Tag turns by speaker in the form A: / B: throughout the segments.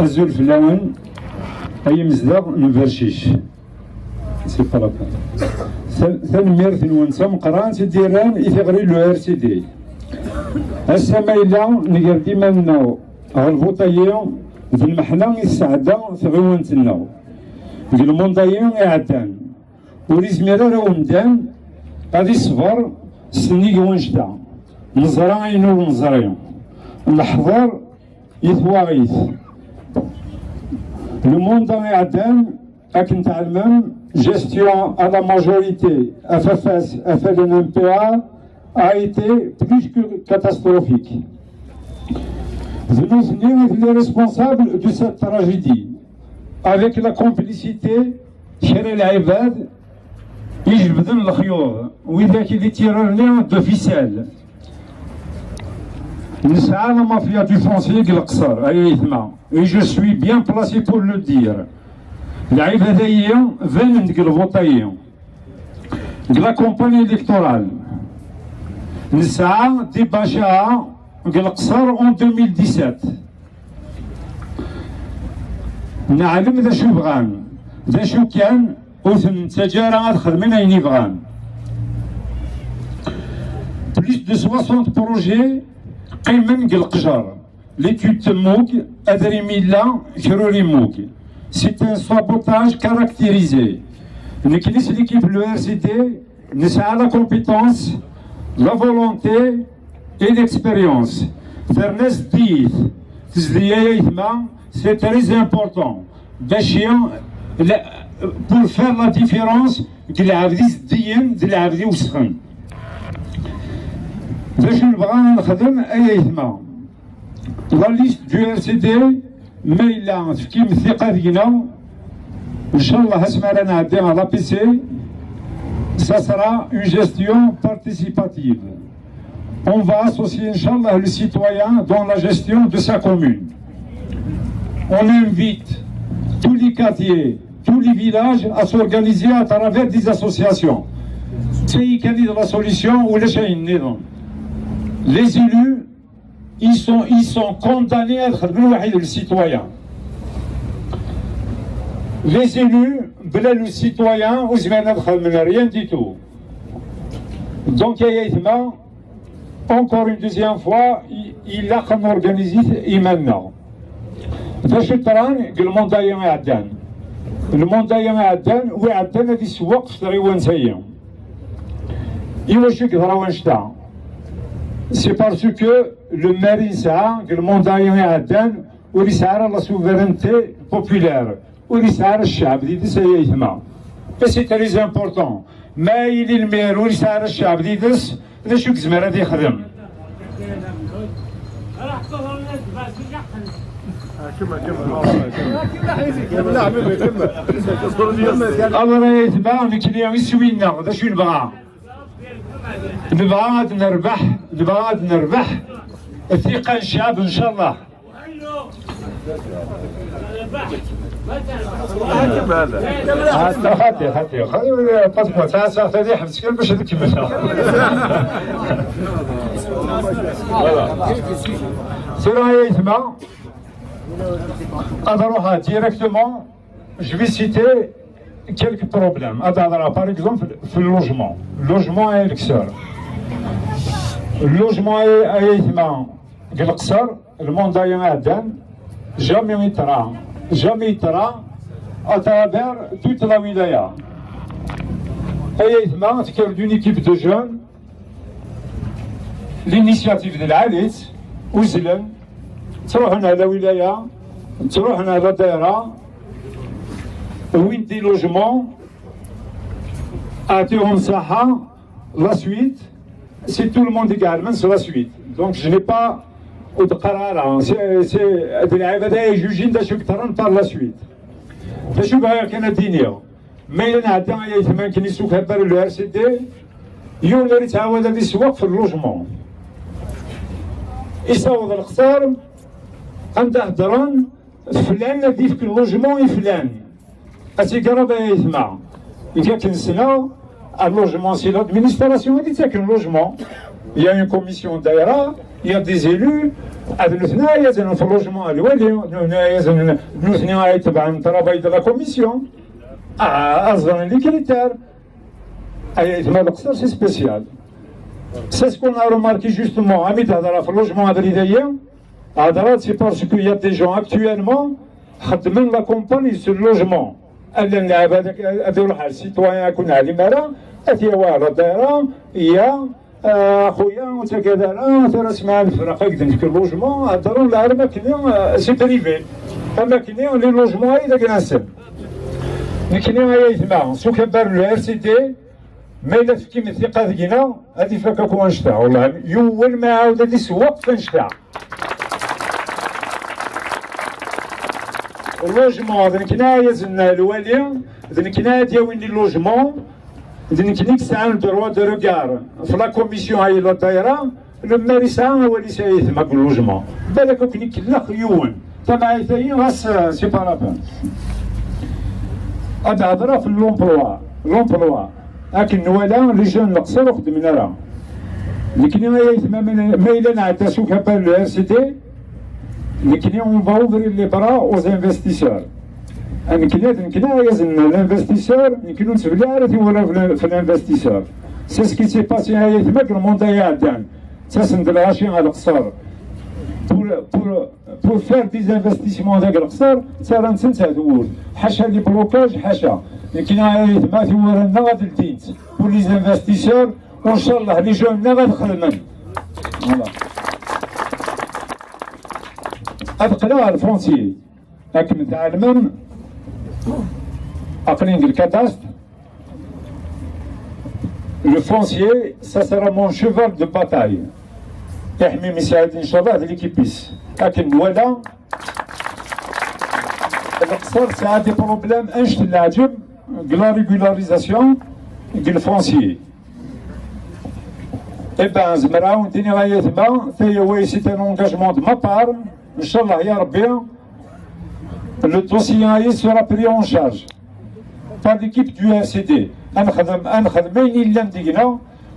A: azul flawen ay mezdeɣ nbercic سي با لا ثانميرت نونسا مقران تديران إثغري لو ار سي دي هسا مايلا نقر ديما نو غالبوطايا في المحنة يسعدا ثغيونتنا في المونطايا يعدان وريزميرا راه ومدان غادي يصبر سنيك ونجدا نزرا ينو نزريا الحضر يثواغيث لو موندان يعدان راكن تعلم gestion à la majorité FFS, FLNMPA a été plus que catastrophique. Venons venir les responsables de cette tragédie avec la complicité خير العباد يجبدوا الخيوط وذاك اللي تيراني دو فيسال نسعى la mafia du foncier de القصر أي إثما et je suis bien placé pour le dire. العبادة هي فين ديك الفوطاية ديك لا كومباني إلكتورال نسعى ديباشاها ديك القصر اون 2017 نعلم ذا شو بغان ذا شو كان وثن تجارة غتخدمين أين يبغان بليس دو 60 بروجي قيمن ديال القجر ليتود تموك أدري ميلا كروري موك. C'est un sabotage caractérisé. L'équipe de l'ERCD a la compétence, la volonté et l'expérience. Ernest dit, c'est très important. Pour faire la différence de l'Avdis Dien de l'Avdi Ousran. La liste du RCD مايلا تفكيم الثقة دينا إن شاء الله هسمع رانا عدينا لا بي سي ça sera une gestion participative. On va associer Inch'Allah le citoyen dans la gestion de sa commune. On invite tous les quartiers, tous les villages à s'organiser à travers des associations. C'est la solution ou les élus ils sont condamnés à être le citoyen. Les élus, le citoyen, rien du tout. Donc, encore une deuxième fois, il a organisé et maintenant. Le monde est عدان. Le monde est عدان وعدان هذه السواق في طريوان سيئة. يوشك ضروان شتا. C'est parce que le maire يسعى الموندايون يعدان ويسعى la souveraineté populaire ويسعى الشعب دي سيئة. Et c'est très important. ما يلي المير ويسعى الشعب دي دس ذا شو كزمر هذا يخدم. الله لا يتبع نكلي يسوينا ذا شو نبغى. نبغى نربح الثقة الشعب إن شاء الله. خاتي طبقة تاع ساعة هذه حبس كل باش تكملها. سيرا يتما أروح directement. Je vais citer quelques problèmes. Par exemple, le logement. Le logement est l'excellent. Le logement est l'excellent. Le monde a un jamais يترى à travers toute la wilaya. C'est d'une équipe de jeunes. L'initiative de l'Alit, وزلن تروحنا على ولاية تروحنا على دائرة وين دي لوجمون أعطيهم مساحة la suite c'est tout le monde également sur la suite donc je n'ai pas de قرار c'est العبادة يجوجين دا شو كترن par la suite دا شو بها كان الدنيا ما ينعدى يتمان كني سوق هبر لو ار سي دي يوم اللي تعاود هذه السواق في اللوجمون يصوض الخسار أنت هدران فلان الذي في اللوجمون فلان أتي قرب يسمع إذا كنسنا اللوجمون سي لادمينستراسيون اللي تاكل اللوجمون il y a une commission دايرة il y a des élus nous يزن في اللوجمون الوالي يزن nous يتبع الترابي de la commission أصلا les critères يتبع القصر c'est spécial. C'est ce qu'on a remarqué justement à Midhadara في اللوجمون هذا اللي داير هذا c'est parce qu'il y a des gens actuellement خدمين la compagnie sur le logement اللي نلعب هذا الحال السيتوان يكون على المرا أتي واحد دايرة هي خويا وانت كذا ترى سمع الفرق هكذا في اللوجمون هضروا لا ماكينين سي بريفي ماكينين لي لوجمون اذا كناسب ماكينين هي يتما سو كبر الار سي تي ما الا كيما الثقه ديالنا هذه فاك كون نشتا والله يول ما عاود هذه سواق فنشتا اللوجمون هذا كنايا زلنا الوالي هذا كنايا ديال اللوجمون إذن كنيك ساعة دروا دو روغار في لا كوميسيون هاي لا دايرة لما ريسان هو اللي سايثما باللوجمون بالك كنيك لا خيون تبع يثايا غاس سي با لابان هاد هضرة في لومبلوا لكن ولا لي جون القصر وخدمنا راه لكن يثما ما إلا نعطى سو كابال لو ار سي تي لكن اون فا اوفرير لي برا اوز انفستيسور كنا يزن l'investisseur يمكن نسبلها راه ولا في l'investisseur سي سكي سي باسي هاي تماك المونتايا عندنا تسند الغاشي على القصر pour faire des investissements داك القصر ترى نسنت هذول حاشا لي بلوكاج حاشا يمكن هاي تما في ورانا غادي لديت pour les investisseurs وان شاء الله لي جونا غادخل فوالا هاد قراها الفرونسي لكن تعلمن après le cadastre, le foncier, ça sera mon cheval de bataille. يحمي مساعد إن شاء الله هذا الكيبيس. لكن ولا القصر ساعة دي بروبليم أنشط العجب لا ريغولاريزاسيون ديال foncier. إيه بان زمرا ونتيني غاية ثما ثايا واي سي ان انجاجمون دو ما بار إن شاء الله يا ربي le dossier sera pris en charge par l'équipe du RCD.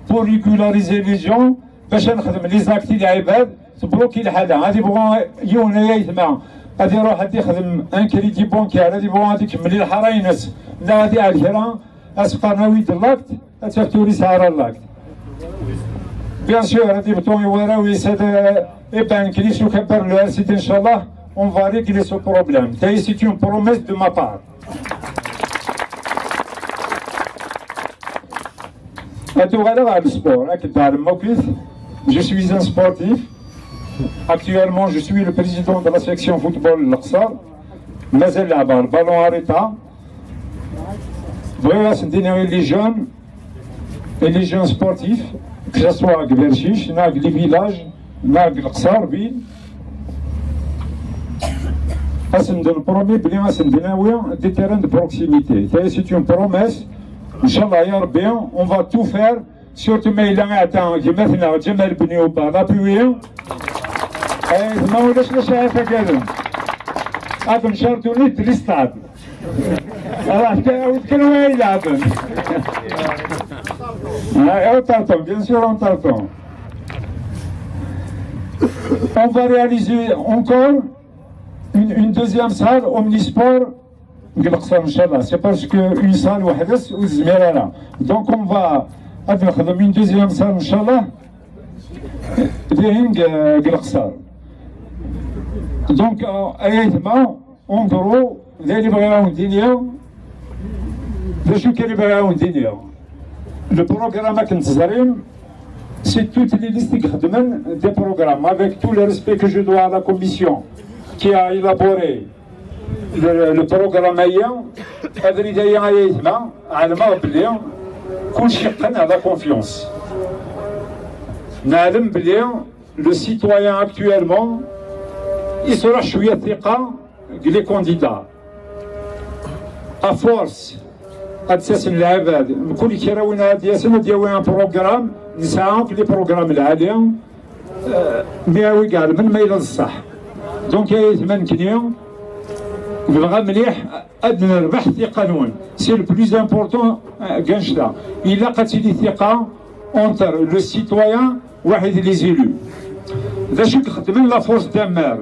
A: Pour régulariser les gens, les actes de bloquer les halal. هذه يروح هذه يخدم ان كريدي بونكير هذه بون هذيك ملي الحراينس لا هذه على الهرا اسقناوي اللاكت تفتوري سعر اللاكت بيان سور هذه بتوي وراوي ساد ابان كريسو كبر لو سيت ان شاء الله on va régler ce problème. C'est une promesse de ma part. Je suis un sportif. Actuellement, je suis le président de la section football L'Aqsar. Mazel Labar, ballon arrêté. Voilà, c'est les jeunes et les jeunes sportifs, que ce soit à Gverchiche, les villages, L'Aqsar, ville. Le premier bien, c'est des terrains de proximité. C'est une promesse. Inch'Allah, ya Rabbi, on va tout faire. Surtout, mais il y a un temps qui maintenant, Jamal Bni ou pas, l'appuyer. Et je m'en laisse le chef à quelqu'un. Adam Chartouni de l'Istad. Alors, quel est il a ben? On t'entend, bien sûr, on t'entend. On va réaliser encore une deuxième salle omnisport c'est parce qu'une salle donc on va une deuxième salle Inch'Allah donc en gros le programme c'est toutes les listes des programmes avec tout le respect que je dois à la commission qui a élaboré le programme la confiance. Le citoyen actuellement, il sera chouïa les candidats. À force, à un programme, les programmes donc c'est le plus important. Il a entre le citoyen et les élus. ذا شو خدمن لا فورس دمار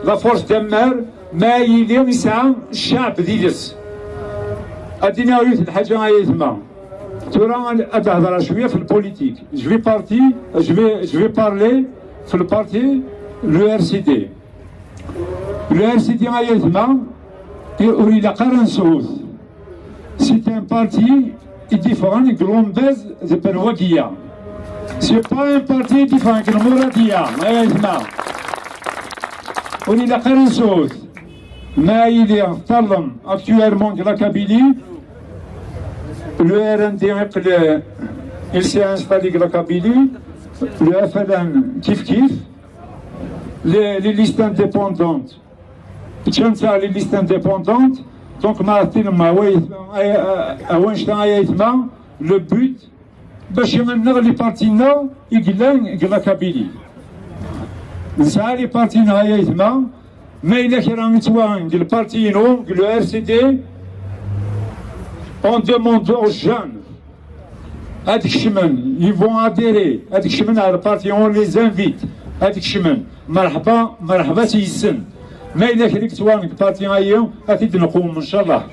A: لا فورس دمار ما يلي يسعى الشعب ديالس ادينا وريت الحاجه هاي تما ترى اتهضر شويه في البوليتيك جو في بارلي في البارتي لو ار سي دي لو ار سي دي هاي تما يوري لا قرن سعود سي ان بارتي ديفرون كلومباز دي بنواكيه سي با ان بارتي ديفرون كالموراتيه هاي تما وري لا قرن سعود ما يلي طلم اكتويرمون لا كابيلي le RND il s'est installé à la Kabylie, le FLN kif kif, les listes indépendantes, les listes indépendantes, donc le but, c'est les partis ils gagnent la Kabylie. Les partis mais il y a le parti le RCD. On demande aux jeunes, ils vont adhérer, à la partie, on les invite, مرحبا سيسن ما إلا كريك توانك بارتي غاية أكيد نقوم إن شاء الله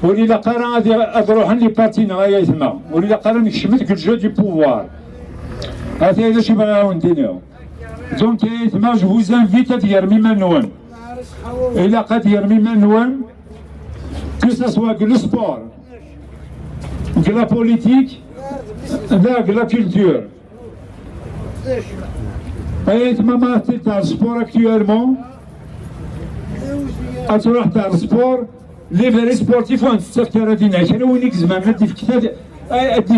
A: ولي لا قرا غادي أروح لي بارتي غاية تما ولي لا قرا نكشمت كل جو دي بوفوار هذا هذا شي بغاو نديرو دونك تما جو فوز انفيت يرمي منون إلا قد يرمي منون que ce soit que le sport, que la politique, que la culture. Et maman, c'est un sport actuellement. أتروح تاع السبور لي فيري سبورتيف وان تسكر دينا كانوا وينيك زمان هادي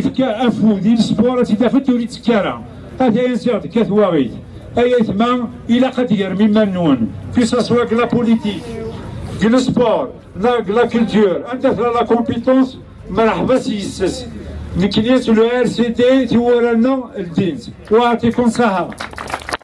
A: فك افو ديال السبور تيدافع تولي تسكرها هذا ينسير كثواغيت اي ثما الى قد يرمي منون في ساسوا لا بوليتيك le sport, la culture, la compétence, مرحبا سيسس. نكنيس le RCD تورنا الدين. وعطيكم صحة.